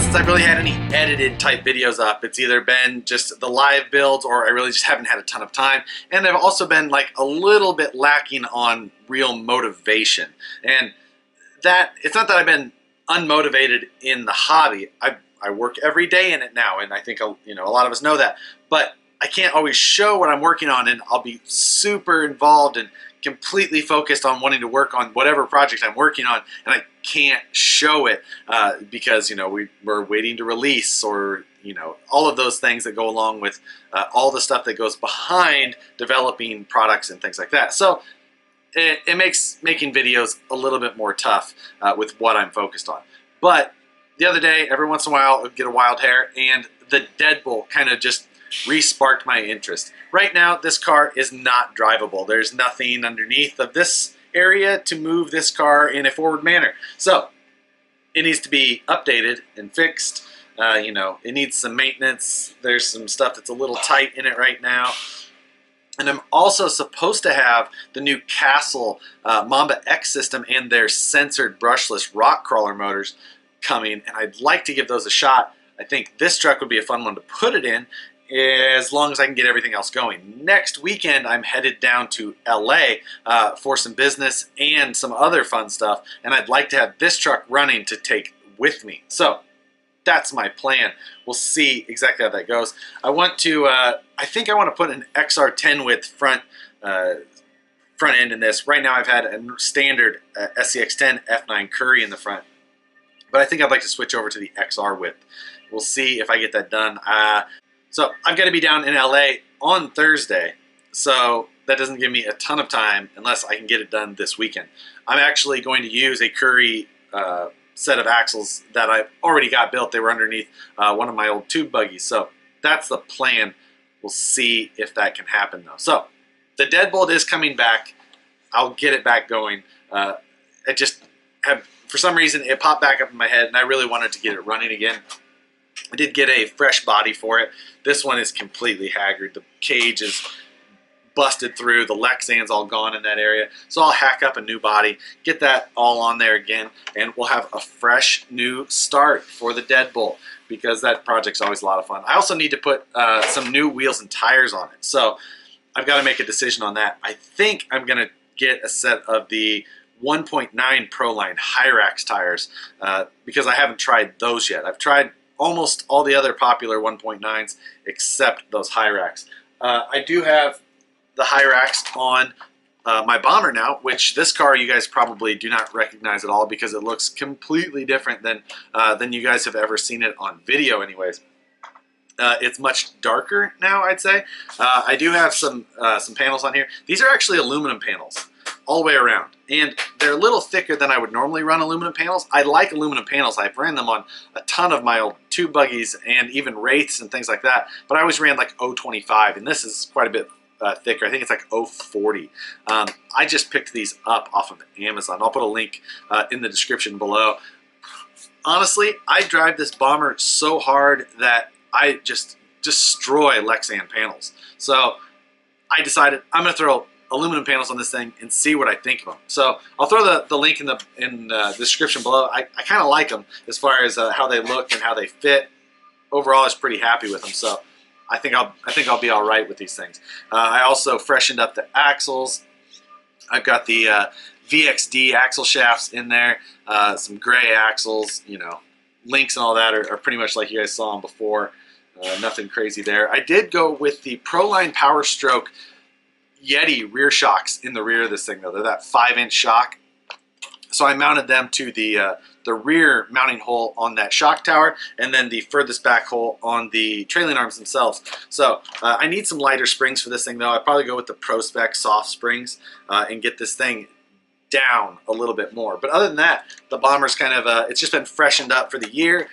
since I've really had any edited type videos up. It's either been just the live builds or I really just haven't had a ton of time. And I've also been like a little bit lacking on real motivation. And that, it's not that I've been unmotivated in the hobby. I work every day in it now, and I think a lot of us know that. But I can't always show what I'm working on, and I'll be super involved and completely focused on wanting to work on whatever project I'm working on, and I can't show it because we're waiting to release, or all of those things that go along with all the stuff that goes behind developing products and things like that. So it makes making videos a little bit more tough with what I'm focused on. But the other day, every once in a while, I'll get a wild hair, and the Deadbolt kind of just re-sparked my interest. Right now, this car is not drivable. There's nothing underneath of this area to move this car in a forward manner. So it needs to be updated and fixed. It needs some maintenance. There's some stuff that's a little tight in it right now. And I'm also supposed to have the new Castle Mamba X system and their censored brushless rock crawler motors coming, and I'd like to give those a shot. I think this truck would be a fun one to put it in, as long as I can get everything else going. Next weekend, I'm headed down to LA for some business and some other fun stuff, and I'd like to have this truck running to take with me. So that's my plan. We'll see exactly how that goes. I want to, I think I want to put an XR10 width front end in this. Right now I've had a standard SCX10 F9 Curry in the front, but I think I'd like to switch over to the XR width. We'll see if I get that done. So I've got to be down in LA on Thursday, so that doesn't give me a ton of time unless I can get it done this weekend. I'm actually going to use a Curry set of axles that I've already got built. They were underneath one of my old tube buggies, so that's the plan. We'll see if that can happen though. So the Deadbolt is coming back. I'll get it back going. I just have, for some reason, it popped back up in my head, and I really wanted to get it running again. I did get a fresh body for it. This one is completely haggard. The cage is busted through. The Lexan's all gone in that area. So I'll hack up a new body, get that all on there again, and we'll have a fresh new start for the Deadbolt, because that project's always a lot of fun. I also need to put some new wheels and tires on it. So I've got to make a decision on that. I think I'm going to get a set of the 1.9 Proline Hyrax tires because I haven't tried those yet. I've tried almost all the other popular 1.9s except those Hyrax. I do have the Hyrax on my Bomber now, which this car you guys probably do not recognize at all because it looks completely different than you guys have ever seen it on video anyways. It's much darker now, I'd say. I do have some panels on here. These are actually aluminum panels all the way around, and they're a little thicker than I would normally run aluminum panels. I like aluminum panels. I've ran them on a ton of my old tube buggies and even Wraiths and things like that, but I always ran like 0.25, and this is quite a bit thicker. I think it's like 0.40. I just picked these up off of Amazon. I'll put a link in the description below. Honestly, I drive this Bomber so hard that I just destroy Lexan panels. So I decided I'm going to throw aluminum panels on this thing and see what I think of them. So I'll throw the link in the description below. I kind of like them as far as how they look and how they fit. Overall, I was pretty happy with them. So I think I'll be all right with these things. I also freshened up the axles. I've got the VXD axle shafts in there, some gray axles. Links and all that are pretty much like you guys saw them before. Nothing crazy there. I did go with the Proline Power Stroke Yeti rear shocks in the rear of this thing though. They're that 5-inch shock. So I mounted them to the rear mounting hole on that shock tower, and then the furthest back hole on the trailing arms themselves. So I need some lighter springs for this thing though. I'd probably go with the Pro Spec soft springs and get this thing down a little bit more. But other than that, the Bomber's kind of, it's just been freshened up for the year.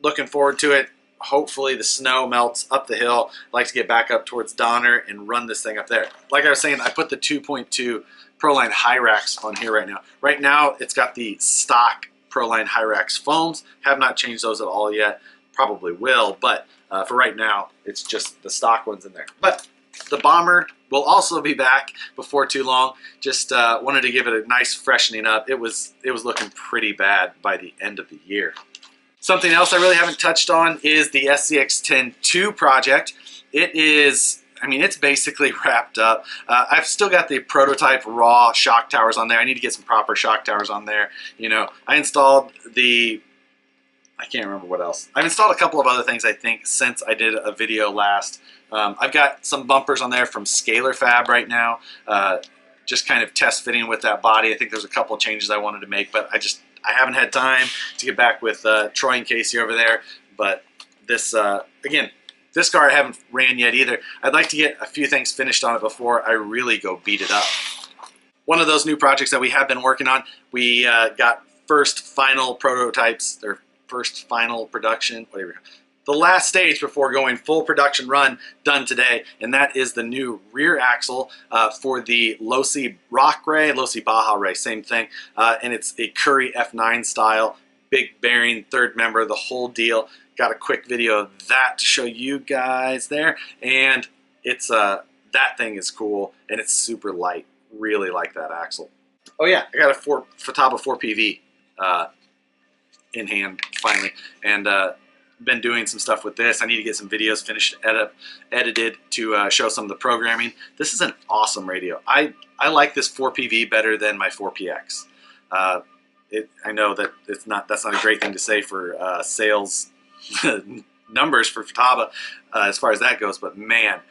Looking forward to it. Hopefully the snow melts up the hill. I'd like to get back up towards Donner and run this thing up there. Like I was saying, I put the 2.2 Proline Hyrax on here right now. Right now, it's got the stock Proline Hyrax foams. Have not changed those at all yet. Probably will, but for right now, it's just the stock ones in there. But the Bomber will also be back before too long. Just wanted to give it a nice freshening up. It was looking pretty bad by the end of the year. Something else I really haven't touched on is the SCX-10-2 project. It is, I mean, it's basically wrapped up. I've still got the prototype raw shock towers on there. I need to get some proper shock towers on there. You know, I installed the, I can't remember what else. I've installed a couple of other things, I think, since I did a video last. I've got some bumpers on there from Scalar Fab right now. Just kind of test fitting with that body. I think there's a couple of changes I wanted to make, but I haven't had time to get back with Troy and Casey over there. But this, again, this car I haven't ran yet either. I'd like to get a few things finished on it before I really go beat it up. One of those new projects that we have been working on, we got first final prototypes, or first final production, whatever. The last stage before going full production run done today, and that is the new rear axle for the Losi Rock Ray, Losi Baja Ray, same thing. And it's a Curry F9 style, big bearing, third member, the whole deal. Got a quick video of that to show you guys there. And it's that thing is cool, and it's super light. Really like that axle. Oh yeah, I got a Futaba 4PV in hand finally, and been doing some stuff with this. I need to get some videos finished, edited to show some of the programming. This is an awesome radio. I like this 4PV better than my 4PX. I know that that's not a great thing to say for sales numbers for Futaba as far as that goes, but man,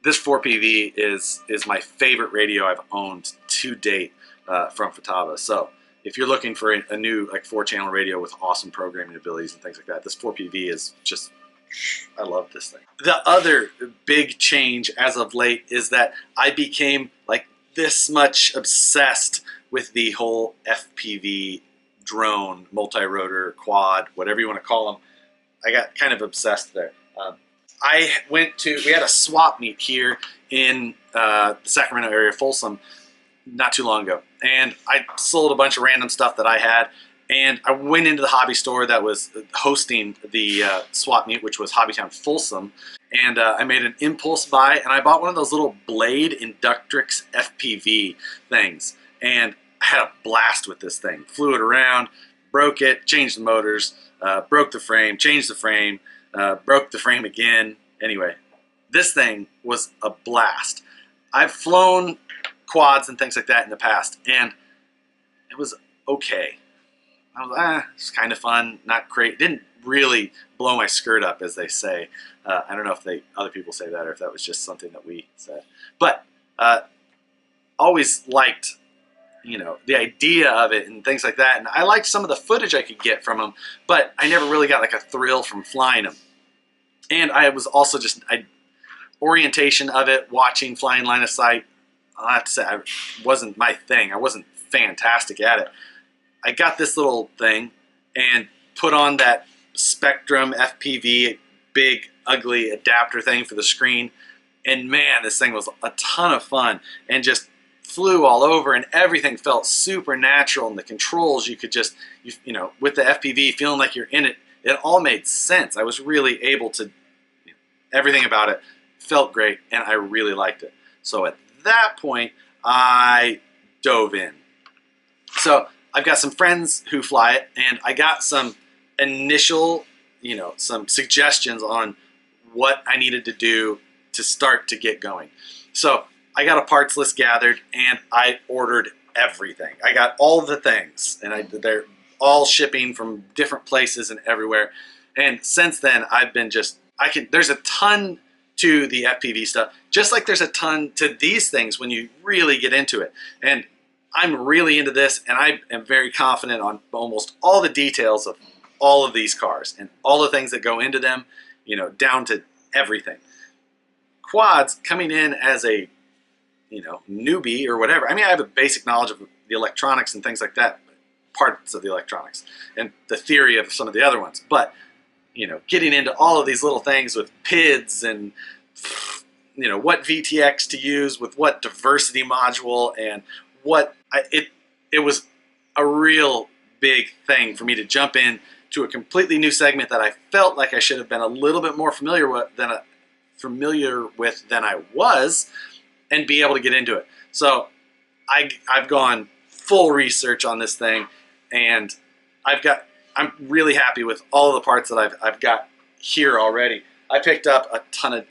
this 4PV is my favorite radio I've owned to date from Futaba. So if you're looking for a new like 4-channel radio with awesome programming abilities and things like that, this 4PV is just, I love this thing. The other big change as of late is that I became like this much obsessed with the whole FPV drone, multi-rotor, quad, whatever you want to call them. I got kind of obsessed there. We had a swap meet here in the Sacramento area, Folsom, not too long ago, and I sold a bunch of random stuff that I had, and I went into the hobby store that was hosting the swap meet, which was Hobbytown Folsom, and I made an impulse buy, and I bought one of those little Blade Inductrix FPV things, and I had a blast with this thing. Flew it around, broke it, changed the motors, broke the frame, changed the frame, broke the frame again. Anyway, this thing was a blast. I've flown quads and things like that in the past, and it was okay. I was it's kind of fun, not great. Didn't really blow my skirt up, as they say. I don't know if other people say that or if that was just something that we said. But always liked, you know, the idea of it and things like that. And I liked some of the footage I could get from them, but I never really got like a thrill from flying them. And I was also just orientation of it, watching flying line of sight. I have to say, it wasn't my thing. I wasn't fantastic at it. I got this little thing and put on that Spectrum FPV, big, ugly adapter thing for the screen. And man, this thing was a ton of fun and just flew all over, and everything felt super natural. And the controls, you could just, you know, with the FPV, feeling like you're in it, it all made sense. I was really able to, everything about it felt great, and I really liked it. So at that point, I dove in. So I've got some friends who fly it, and I got some initial, you know, some suggestions on what I needed to do to start to get going. So I got a parts list gathered, and I ordered everything. I got all the things, and they're all shipping from different places and everywhere. And since then, I've been just, there's a ton to the FPV stuff, just like there's a ton to these things when you really get into it. And I'm really into this, and I am very confident on almost all the details of all of these cars and all the things that go into them, you know, down to everything. Quads, coming in as a, you know, newbie or whatever. I mean, I have a basic knowledge of the electronics and things like that, parts of the electronics and the theory of some of the other ones. But, you know, getting into all of these little things with PIDs and, you know, what VTX to use with what diversity module and what, it was a real big thing for me to jump in to a completely new segment that I felt like I should have been a little bit more familiar with than I was, and be able to get into it. So I've gone full research on this thing, and I've got I'm really happy with all the parts that I've got here already. I picked up a ton of,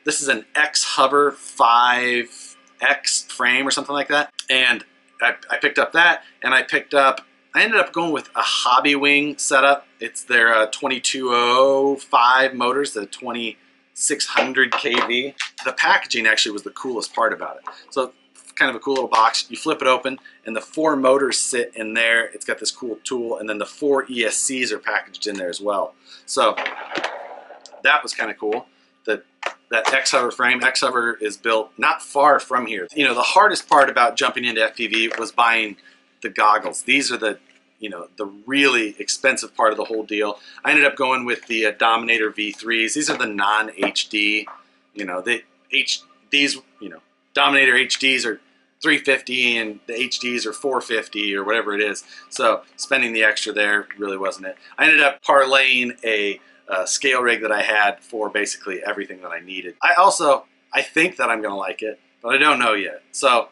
this is an X-Hover 5X frame or something like that. And I picked up that, and I ended up going with a Hobby Wing setup. It's their 2205 motors, the 2600 kV. The packaging actually was the coolest part about it. So kind of a cool little box. You flip it open, and the 4 motors sit in there. It's got this cool tool, and then the 4 ESCs are packaged in there as well. So that was kind of cool. That X-Hover frame. X-Hover is built not far from here. You know, the hardest part about jumping into FPV was buying the goggles. These are the, you know, the really expensive part of the whole deal. I ended up going with the Dominator V3s. These are the non-HD. You know, these, you know, Dominator HDs are $350 and the HDs are $450 or whatever it is. So spending the extra there really wasn't it. I ended up parlaying a scale rig that I had for basically everything that I needed. I think that I'm gonna like it, but I don't know yet. So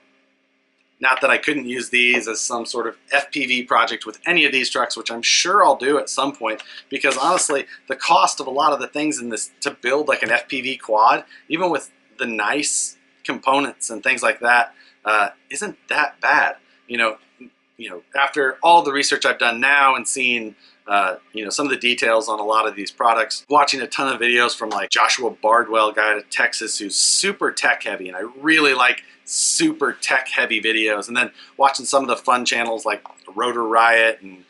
not that I couldn't use these as some sort of FPV project with any of these trucks, which I'm sure I'll do at some point, because honestly, the cost of a lot of the things in this to build like an FPV quad, even with the nice components and things like that, isn't that bad. You know, after all the research I've done now and seeing you know, some of the details on a lot of these products, watching a ton of videos from like Joshua Bardwell, guy out of Texas, who's super tech heavy, and I really like super tech heavy videos, and then watching some of the fun channels like Rotor Riot and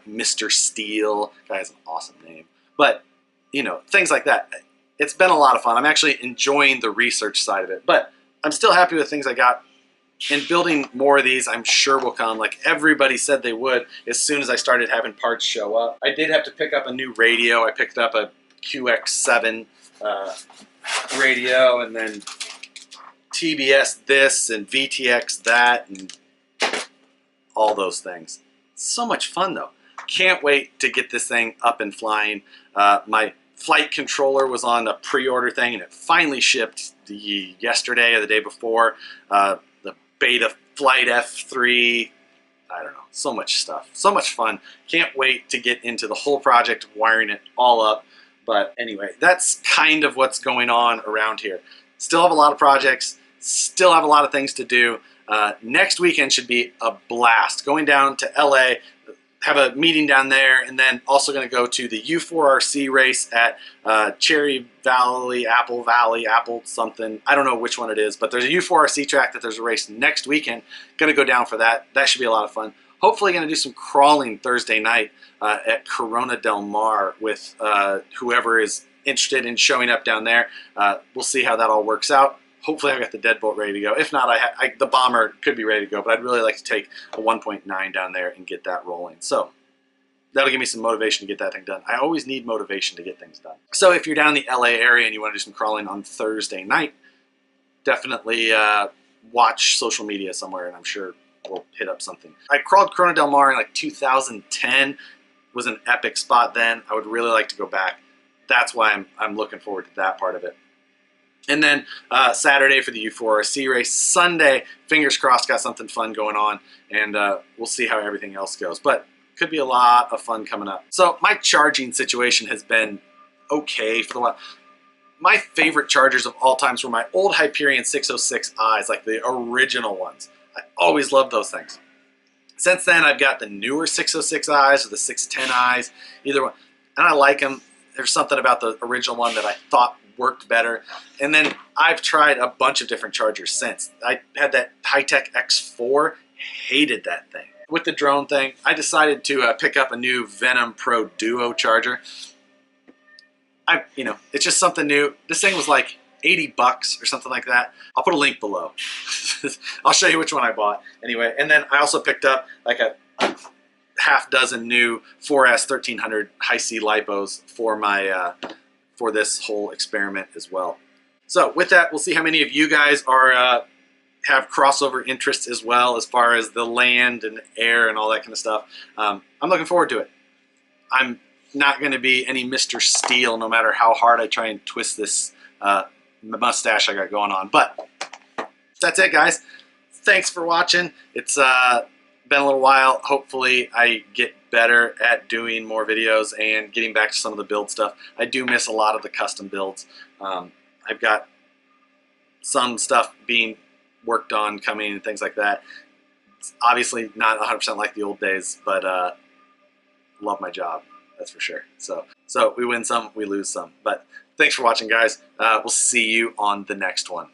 Mr. Steel. Guy has an awesome name, but you know, things like that. It's been a lot of fun. I'm actually enjoying the research side of it, but I'm still happy with things I got. And building more of these, I'm sure will come, like everybody said they would, as soon as I started having parts show up. I did have to pick up a new radio. I picked up a QX7 radio, and then TBS this and VTX that, and all those things. So much fun though. Can't wait to get this thing up and flying. My flight controller was on a pre-order thing, and it finally shipped yesterday or the day before. The Beta Flight F3, I don't know, so much stuff, so much fun. Can't wait to get into the whole project, wiring it all up. But anyway, that's kind of what's going on around here. Still have a lot of projects, still have a lot of things to do. Next weekend should be a blast. Going down to LA, have a meeting down there, and then also going to go to the U4RC race at Cherry Valley, Apple something. I don't know which one it is, but there's a U4RC track that there's a race next weekend. Going to go down for that. That should be a lot of fun. Hopefully going to do some crawling Thursday night at Corona Del Mar with whoever is interested in showing up down there. We'll see how that all works out. Hopefully I've got the Deadbolt ready to go. If not, the Bomber could be ready to go, but I'd really like to take a 1.9 down there and get that rolling. So that'll give me some motivation to get that thing done. I always need motivation to get things done. So if you're down in the LA area and you want to do some crawling on Thursday night, definitely watch social media somewhere, and I'm sure we'll hit up something. I crawled Corona Del Mar in like 2010. It was an epic spot then. I would really like to go back. That's why I'm looking forward to that part of it. And then Saturday for the U4RC race. Sunday, fingers crossed, got something fun going on, and we'll see how everything else goes. But could be a lot of fun coming up. So my charging situation has been okay for the while. My favorite chargers of all times were my old Hyperion 606Is, like the original ones. I always loved those things. Since then, I've got the newer 606Is or the 610Is, either one, and I like them. There's something about the original one that I thought worked better. And then I've tried a bunch of different chargers since. I had that Hi-Tech X4, hated that thing. With the drone thing, I decided to pick up a new Venom Pro Duo charger. It's just something new. This thing was like 80 bucks or something like that. I'll put a link below. I'll show you which one I bought. Anyway, and then I also picked up like a half dozen new 4S 1300 high-C lipos for my for this whole experiment as well. So with that, we'll see how many of you guys are have crossover interests as well, as far as the land and air and all that kind of stuff. I'm looking forward to it. I'm not going to be any Mr. Steel, no matter how hard I try and twist this mustache I got going on. But that's it, guys. Thanks for watching. It's been a little while. Hopefully I get better at doing more videos and getting back to some of the build stuff. I do miss a lot of the custom builds. I've got some stuff being worked on coming and things like that. It's obviously not 100% like the old days, but love my job, that's for sure. So we win some, we lose some. But thanks for watching, guys. We'll see you on the next one.